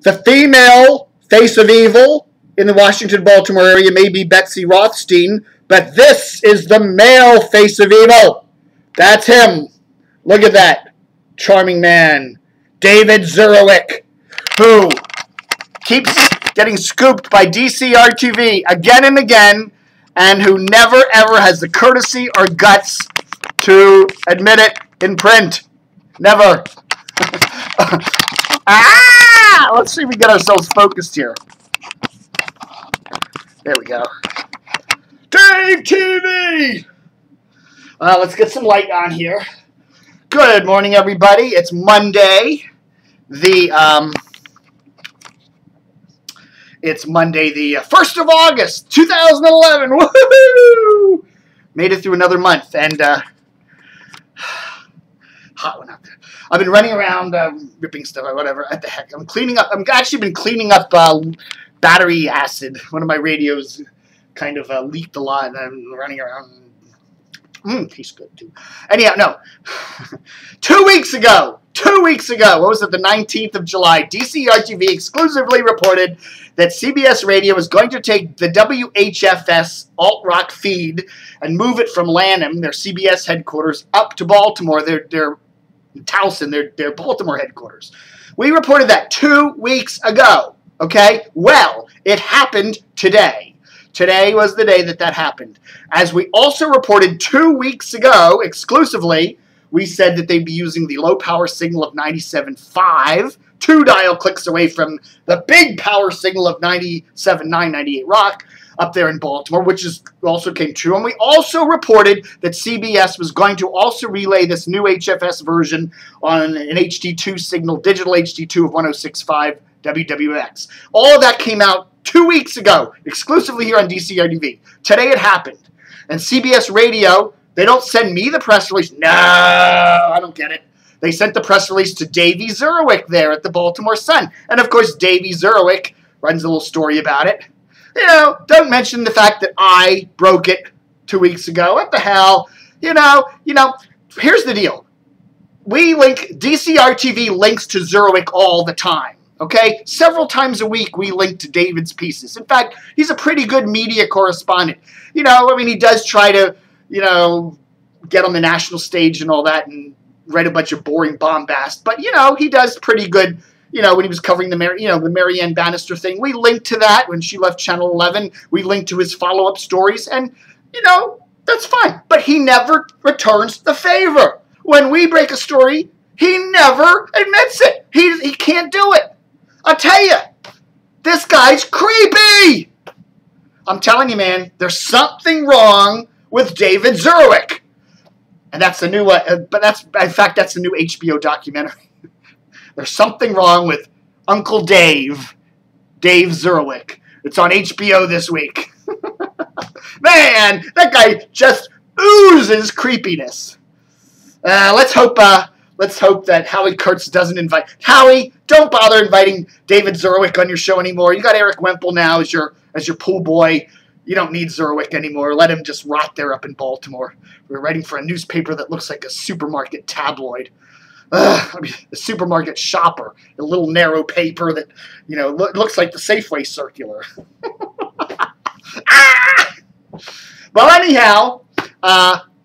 The female face of evil in the Washington-Baltimore area may be Betsy Rothstein, but this is the male face of evil. That's him. Look at that charming man, David Zurawik, who keeps getting scooped by DCRTV again and again, and who never ever has the courtesy or guts to admit it in print. Never. Let's see if we get ourselves focused here. There we go. Dave TV! Let's get some light on here. Good morning, everybody. It's Monday. It's Monday, the 1st of August, 2011. Woohoo! Made it through another month, and hot one out there. I've been running around ripping stuff or whatever. What the heck? I'm cleaning up. I've actually been cleaning up battery acid. One of my radios kind of leaked a lot, and I'm running around. Tastes good too. Anyhow, no. 2 weeks ago, what was it, the 19th of July, DCRTV exclusively reported that CBS Radio was going to take the WHFS alt-rock feed and move it from Lanham, their CBS headquarters, up to Baltimore, their Towson, their Baltimore headquarters. We reported that 2 weeks ago, okay? Well, it happened today. Today was the day that happened. As we also reported 2 weeks ago, exclusively, we said that they'd be using the low power signal of 97.5, 2 dial clicks away from the big power signal of 97.9, 98 Rock up there in Baltimore, which also came true. And we also reported that CBS was going to also relay this new HFS version on an HD2 signal, digital HD2 of 106.5 WWX. All of that came out 2 weeks ago, exclusively here on DCRTV. Today it happened. And CBS Radio, they don't send me the press release. No, I don't get it. They sent the press release to David Zurawik there at the Baltimore Sun. And, of course, David Zurawik runs a little story about it. You know, don't mention the fact that I broke it 2 weeks ago. What the hell? You know, here's the deal. DCRTV links to Zurawik all the time. Okay? Several times a week we link to David's pieces. In fact, he's a pretty good media correspondent. You know, I mean, he does try to, get on the national stage and all that and write a bunch of boring bombast. But, he does pretty good, when he was covering the Marianne Bannister thing. We linked to that when she left Channel 11. We linked to his follow-up stories. And, that's fine. But he never returns the favor. When we break a story, he never admits it. He can't do it. I'll tell you, this guy's creepy. I'm telling you, man, there's something wrong with David Zurawik. And that's the new, that's the new HBO documentary. There's something wrong with Uncle Dave Zurawik. It's on HBO this week. Man, that guy just oozes creepiness. Let's hope that Howie Kurtz doesn't invite. Howie, don't bother inviting David Zurawik on your show anymore. You got Eric Wemple now as your pool boy. You don't need Zurawik anymore. Let him just rot there up in Baltimore. We're writing for a newspaper that looks like a supermarket tabloid. A supermarket shopper. A little narrow paper that, looks like the Safeway circular. Well, anyhow,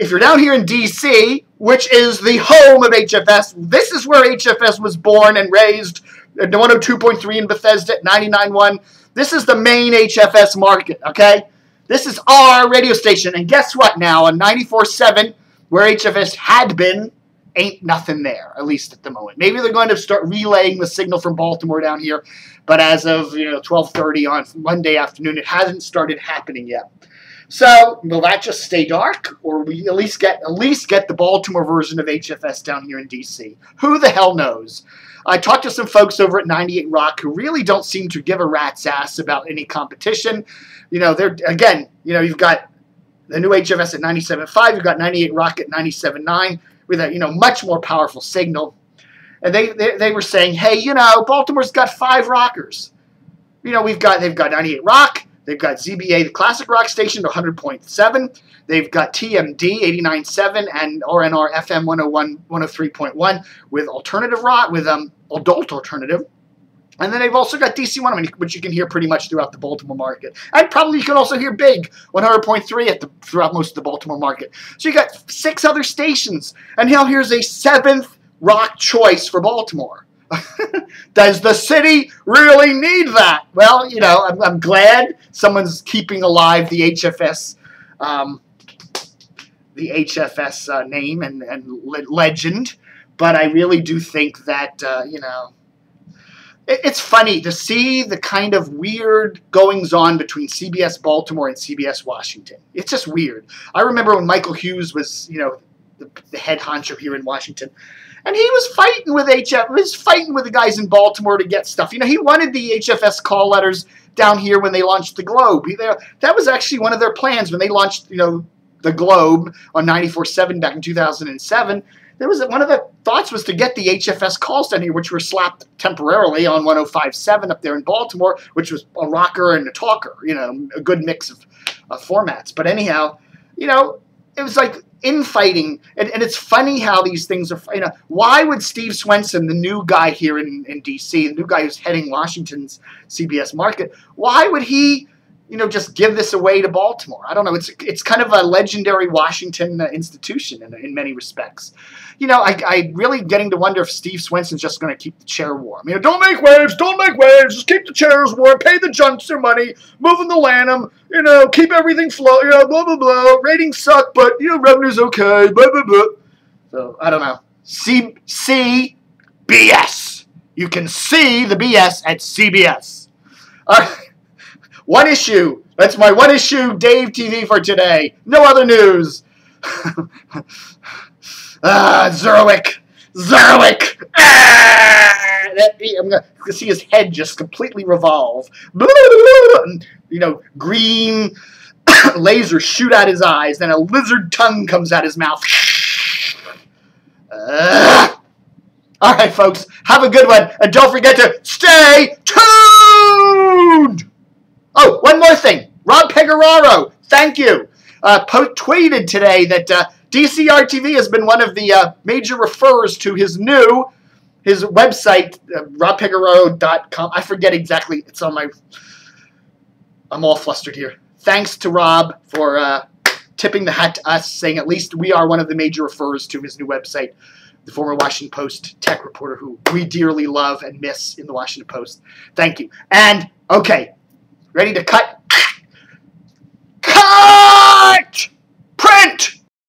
if you're down here in D.C., which is the home of HFS, this is where HFS was born and raised, at 102.3 in Bethesda, 99.1. This is the main HFS market, okay? This is our radio station. And guess what now? On 94.7, where HFS had been, ain't nothing there, at least at the moment. Maybe they're going to start relaying the signal from Baltimore down here, but as of 12:30 on Monday afternoon, it hasn't started happening yet. So will that just stay dark, or will we at least get the Baltimore version of HFS down here in D.C.? Who the hell knows? I talked to some folks over at 98 Rock who really don't seem to give a rat's ass about any competition. They're again, you've got the new HFS at 97.5, you've got 98 Rock at 97.9 with a much more powerful signal. And they were saying, hey, Baltimore's got 5 rockers. They've got 98 Rock. They've got ZBA, the classic rock station, 100.7. They've got TMD, 89.7, and RNR FM 101, 103.1 with alternative rock, with adult alternative. And then they've also got DC 1, which you can hear pretty much throughout the Baltimore market. And probably you can also hear Big 100.3 throughout most of the Baltimore market. So you got 6 other stations. And now here's a 7th rock choice for Baltimore. Does the city really need that? Well, you know, I'm glad someone's keeping alive the HFS name and legend. But I really do think that, you know, it's funny to see the kind of weird goings-on between CBS Baltimore and CBS Washington. It's just weird. I remember when Michael Hughes was, you know, the head honcho here in Washington, and he was fighting with the guys in Baltimore to get stuff. You know, he wanted the HFS call letters down here when they launched the Globe. That was actually one of their plans when they launched, you know, the Globe on 94.7 back in 2007. One of the thoughts was to get the HFS calls down here, which were slapped temporarily on 105.7 up there in Baltimore, which was a rocker and a talker, you know, a good mix of formats. But anyhow, you know, it was like infighting, and it's funny how these things are, you know, why would Steve Swenson, the new guy here in D.C., the new guy who's heading Washington's CBS market, why would he, you know, just give this away to Baltimore? I don't know. It's kind of a legendary Washington institution in many respects. You know, I really getting to wonder if Steve Swenson's just going to keep the chair warm. You know, don't make waves, just keep the chairs warm, pay the junks their money, move them to Lanham, you know, keep everything flow, you know, blah, blah, blah. Ratings suck, but, you know, revenue's okay, blah, blah, blah. So, I don't know. CBS. You can see the BS at CBS. All right. One issue. That's my one issue Dave TV for today. No other news. Zurawik. I'm going to see his head just completely revolve. And, you know, green lasers shoot out his eyes. Then a lizard tongue comes out his mouth. All right, folks. Have a good one. And don't forget to stay tuned. Oh, one more thing. Rob Pegoraro, thank you. Tweeted today that DCR-TV has been one of the major referrers to his website, robpegoraro.com. I forget exactly. It's on my... I'm all flustered here. Thanks to Rob for tipping the hat to us, saying at least we are one of the major referrers to his new website, the former Washington Post tech reporter who we dearly love and miss in the Washington Post. Thank you. And, okay, ready to cut?